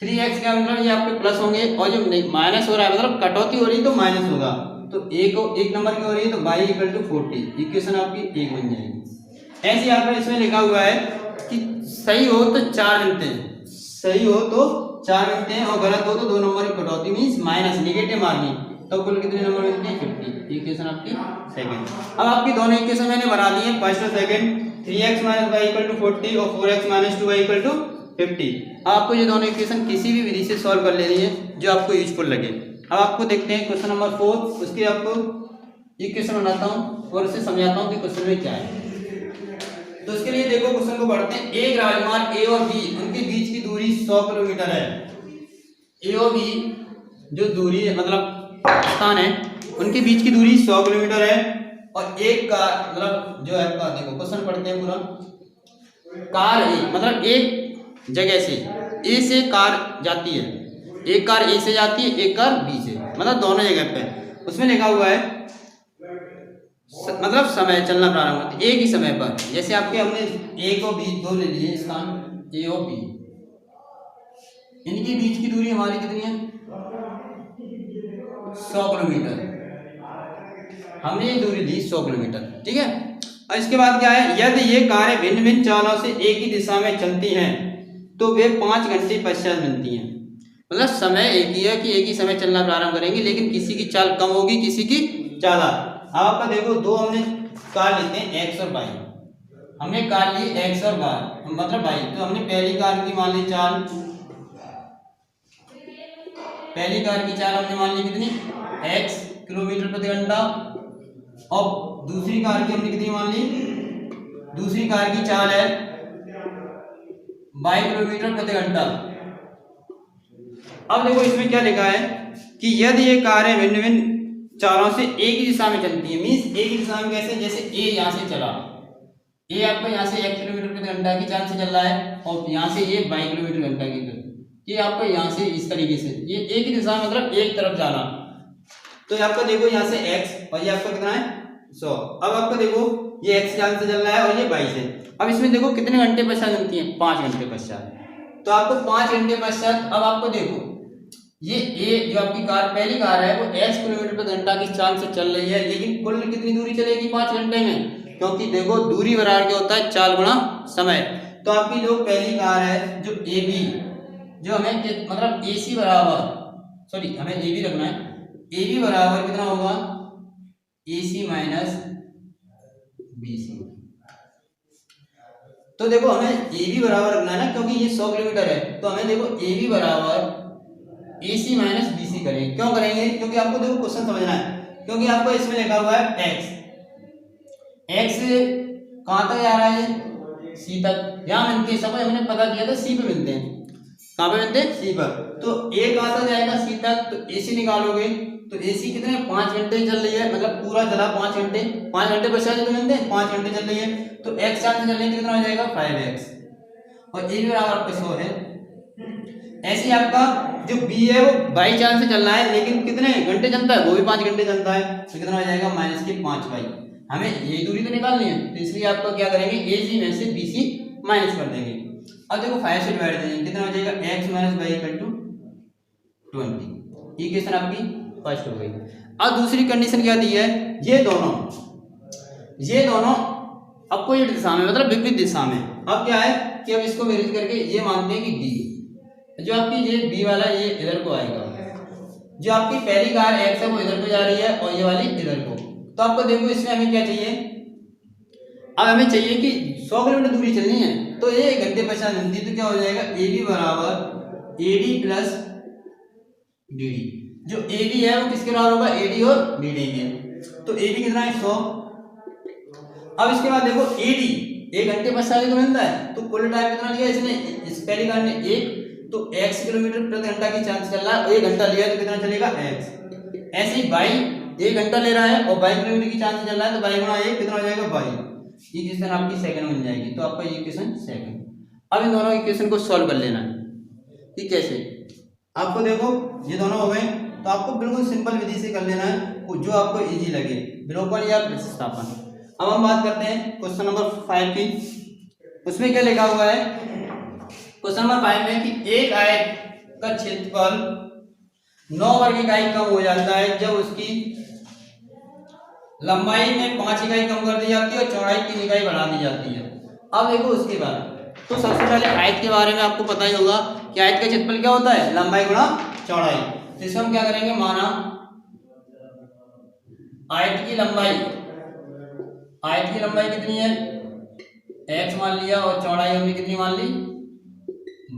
3x का मतलब ये आपके प्लस होंगे और जो माइनस हो रहा है मतलब कटौती हो रही है तो माइनस होगा, तो एक नंबर की हो रही है तो y इक्वल टू 40, इक्वेशन आपकी 1 बन जाएगी। ऐसे यहाँ पर इसमें लिखा हुआ है कि सही हो तो 4 मिलते हैं, सही हो तो 4 मिलते हैं और गलत हो तो 2 नंबर की कटौती मीन्स माइनस नेगेटिव मार्किंग, तो कुल कितने नंबर मिलते हैं 50। इक्वेशन आपकी सेकंड। अब आपकी दोनों इक्वेशन मैंने बना दी है, फर्स्ट और second. 3x minus y equal to 40 और 4x minus 2y equal to 50। आपको ये दोनों इक्वेशन किसी भी विधि से सॉल्व कर लेनी है जो आपको यूजफुल लगे। अब आपको देखते हैं क्वेश्चन नंबर 4, उसके आपको इक्वेशन बनाता हूँ और उसे समझाता हूँ कि क्वेश्चन में क्या है। तो उसके लिए देखो क्वेश्चन को पढ़ते हैं। एक राजमार्ग ए और बी, उनके बीच की दूरी 100 किलोमीटर है। ए और बी जो दूरी है मतलब स्थान है, उनके बीच की दूरी 100 किलोमीटर है और एक कार मतलब जो है आपका देखो क्वेश्चन पढ़ते हैं पूरा। कार ए मतलब एक जगह से ए से कार जाती है, एक कार ए से जाती है एक कार बी से, मतलब दोनों जगह पे। उसमें लिखा हुआ है मतलब समय चलना प्रारंभ होता है एक ही समय पर। जैसे आपके हमने ए को बी दो ले लिए स्थान ए और बी, इनके बीच की दूरी हमारी कितनी है 100 किलोमीटर। हमने ये दूरी दी 100 किलोमीटर, ठीक है। और इसके बाद क्या है, यदि ये कारें भिन्न भिन्न चालों से एक ही दिशा में चलती हैं तो वे 5 घंटे पश्चात मिलती हैं। मतलब समय एक ही है कि एक ही समय चलना प्रारंभ करेंगे, लेकिन किसी की चाल कम होगी किसी की ज्यादा। आपका देखो दो हमने कार लेते हैं x और y, हमने कार ली x और y मतलब y। तो हमने पहली कार की मान ली चाल, पहली कार की चाल हमने मान ली कितनी x किलोमीटर प्रति घंटा और दूसरी कार की हमने कितनी मान ली, दूसरी कार की चाल है 22 किलोमीटर प्रति घंटा। अब देखो इसमें क्या लिखा है कि यदि ये कारें भिन्न भिन्न चालों से एक ही दिशा में चलती है, मीन्स एक ही दिशा में कैसे, जैसे ए यहाँ से चला, ए आपका यहाँ से 1 किलोमीटर प्रति घंटा की चाल से चल रहा है और यहाँ से ये 22 किलोमीटर घंटा की कि आपको यहाँ से इस तरीके से ये एक ही दिशा में मतलब एक तरफ जाना। तो ये आपका देखो यहाँ से x और ये आपका कितना है 100। अब आपका देखो ये x जान से चल रहा है और ये y से। अब इसमें देखो कितने घंटे पश्चात चलती है, 5 घंटे पश्चात। तो आपको 5 घंटे पश्चात अब आपको देखो ये ए जो आपकी कार पहली कार है वो x किलोमीटर प्रति घंटा की चाल से चल रही है, लेकिन कुल कितनी दूरी चलेगी 5 घंटे में, क्योंकि देखो दूरी बराबर क्या होता है चाल गुणा समय। तो आपकी जो पहली कार है जो ए बी, जो हमें मतलब ए सी बराबर सॉरी हमें ए बी रखना है, ए बी बराबर कितना होगा ए सी माइनस बी सी। तो देखो हमें ए बी बराबर रखना है ना, क्योंकि ये 100 किलोमीटर है, तो हमें देखो ए बी बराबर ए सी माइनस बी सी करेंगे। क्यों करेंगे, क्योंकि आपको देखो क्वेश्चन समझना है, क्योंकि आपको इसमें लिखा हुआ है एक्स कहाँ तक जा रहा है सी तक, यहाँ मिलते हैं सब हमने पता किया था सी पे मिलते हैं, कहाँ पे मिलते हैं सी पर। तो ए कहाँ तक जाएगा सी तक, तो ए सी निकालोगे तो ए सी कितने 5 घंटे चल रही है, मतलब पूरा चला 5 घंटे, 5 घंटे पश्चात जो मिलते हैं 5 घंटे चल रही है, तो एक्स चांस चल रही है तो कितना हो जाएगा 5x और ए बराबर आपका 100 है। ऐसे ही आपका जो बी है वो बाई चांस से चल रहा है, लेकिन कितने घंटे चलता है वो भी 5 घंटे चलता है, तो कितना हो जाएगा माइनस के 5y। हमें ये दूरी तो निकालनी है, तो इसलिए आपका क्या करेंगे ए सी में से बी सी माइनस कर देंगे। अब देखो 5 से डिवाइड देंगे कितना हो जाएगा x minus y equal to 20। Equation आपकी फर्स्ट हो गई। अब दूसरी कंडीशन क्या दी है, ये दोनों अपोजिट दिशा में मतलब विपरीत दिशा में। अब क्या है कि अब इसको वेरीफाई करके ये मानते हैं कि डी जो आपकी ये बी वाला ये इधर को आएगा, जो आपकी पहली कार एक्स है वो इधर को जा रही है और ये वाली इधर को। तो आपको देखो इसमें हमें क्या चाहिए, अब हमें चाहिए कि 100 किलोमीटर दूरी चलनी है, तो ये 1 घंटे पश्चात मिलती है, तो क्या हो जाएगा ए बी बराबर A D plus D D. जो ए बी है वो किसके बराबर होगा ए डी और डी डी के, तो ए बी कितना है 100। अब इसके बाद देखो ए डी 1 घंटे पश्चात तो मिलता है, तो कुल टाइम कितना लिया इसने, इस पहली कार ने 1, तो x किलोमीटर प्रति घंटा की चांस चल रहा है, 1 घंटा लिया तो कितना चलेगा x। ऐसे ही y 1 घंटा ले रहा है और 22 किलोमीटर की चांस चल रहा है, तो y गुणा 1 कितना हो जाएगा 22। ये इक्वेशन आपकी सेकंड बन जाएगी, तो आपका ये इक्वेशन सेकंड। अब इन दोनों इक्वेशन को सॉल्व कर लेना है कि कैसे। आपको देखो ये दोनों हो गए, तो आपको बिल्कुल सिंपल विधि से कर लेना है जो आपको इजी लगे, विलोपन या प्रतिस्थापन। अब हम बात करते हैं क्वेश्चन नंबर 5 की। उसमें क्या लिखा हुआ है क्वेश्चन नंबर 5 में कि एक आयत का क्षेत्रफल 9 वर्ग इकाई कम हो जाता है जब उसकी लंबाई में 5 इकाई कम कर दी जाती है और चौड़ाई 3 इकाई बढ़ा दी जाती है। अब देखो उसके बाद तो सबसे पहले आयत के बारे में आपको पता ही होगा कि आयत का क्षेत्रफल क्या होता है लंबाई गुणा चौड़ाई। तो इसको हम क्या करेंगे, माना आयत की लंबाई कितनी है x मान लिया और चौड़ाई हमने कितनी मान ली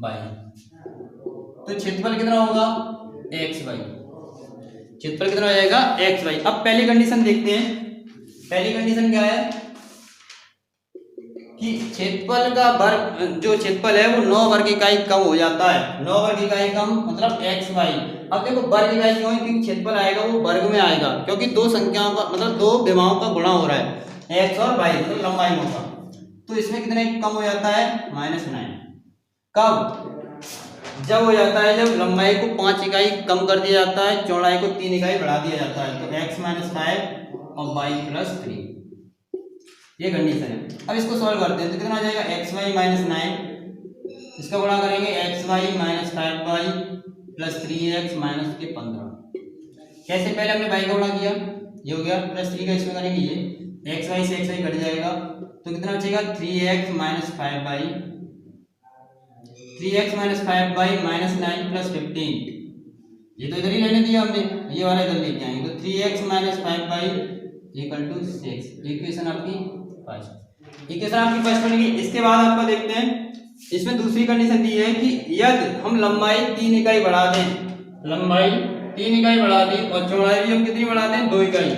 y, तो क्षेत्रफल कितना होगा xy, क्षेत्रफल कितना हो जाएगा xy। अब पहली कंडीशन देखते हैं, पहली कंडीशन क्या है कि क्षेत्रफल का वर्ग जो क्षेत्रफल है वो 9 वर्ग इकाई कम हो जाता है, 9 वर्ग इकाई कम मतलब xy। अब देखो वर्ग इकाई क्यों है, क्योंकि क्षेत्रफल आएगा वो वर्ग में आएगा, क्योंकि दो संख्याओं का मतलब दो विमाओं का गुणा हो रहा है x और y तो लंबाई होगा। तो इसमें कितने कम हो जाता है -9। कब, जब हो जाता है जब लंबाई को 5 इकाई कम कर दिया जाता है, चौड़ाई को 3 इकाई बढ़ा दिया जाता है, तो x - 5 और y + 3 ये कंडीशन है। अब इसको सॉल्व करते हैं तो कितना आ जाएगा xy - 9, इसका गुणा करेंगे xy - 5y + 3x - 15। कैसे, पहले हमने y का गुणा किया ये हो गया +3 का इसमें करेंगे ये xy से xy कट जाएगा, तो कितना बचेगा 3x - 5y 3x - 5y - 9 + 15। ये तो इधर ही लेने दिया हमने, ये वाला इधर लेके आएंगे, तो 3x - 5y = 6। इक्वेशन आपकी फर्स्ट, इक्वेशन आपकी फर्स्ट बनेगी। इसके बाद आपको देखते हैं इसमें दूसरी कंडीशन दी है कि यदि हम लंबाई 3 इकाई बढ़ा दें, लंबाई 3 इकाई बढ़ा दें और चौड़ाई भी हम कितनी बढ़ा दें 2 इकाई,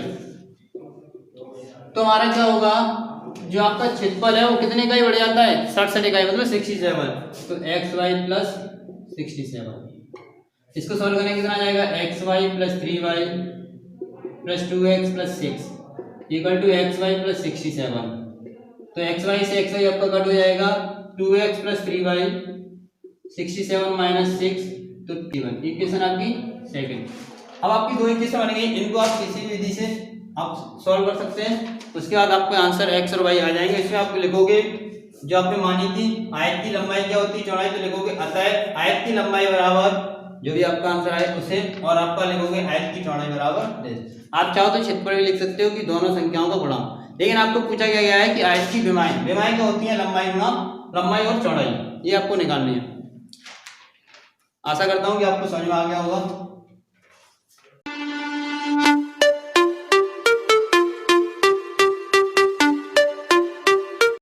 तो हमारा क्या होगा जो आपका क्षेत्रफल है वो कितने इकाई बढ़ जाता है 67 इकाई मतलब 67। तो xy + 67, इसको सॉल्व करने कितना आ जाएगा xy + 3y + 2x + 6 = xy + 67। तो xy से xy आपका कट हो जाएगा 2x + 3y 67 माइनस 6 तो 31। इक्वेशन आपकी सेकंड। अब आपकी दो इक्वेशन बन गई, इनको आप किसी भी विधि से आप सॉल्व कर सकते हैं। उसके बाद आपके आंसर एक्स और वाई आ जाएंगे। इसमें आप लिखोगे जो आपने मानी थी आयत की लंबाई क्या होती है, चौड़ाई, तो लिखोगे अतः आयत की लंबाई बराबर जो भी आपका आंसर आए उसे, और आपका लिखोगे आयत की चौड़ाई बराबर डेश। आप चाहो तो क्षेत्रफल भी लिख सकते हो कि दोनों संख्याओं का गुणा, लेकिन आपको पूछा गया है कि आयत की विमाएं क्या होती है, लंबाई गुणा लंबाई और चौड़ाई, ये आपको निकालनी है। आशा करता हूं कि आपको समझ में आ गया होगा।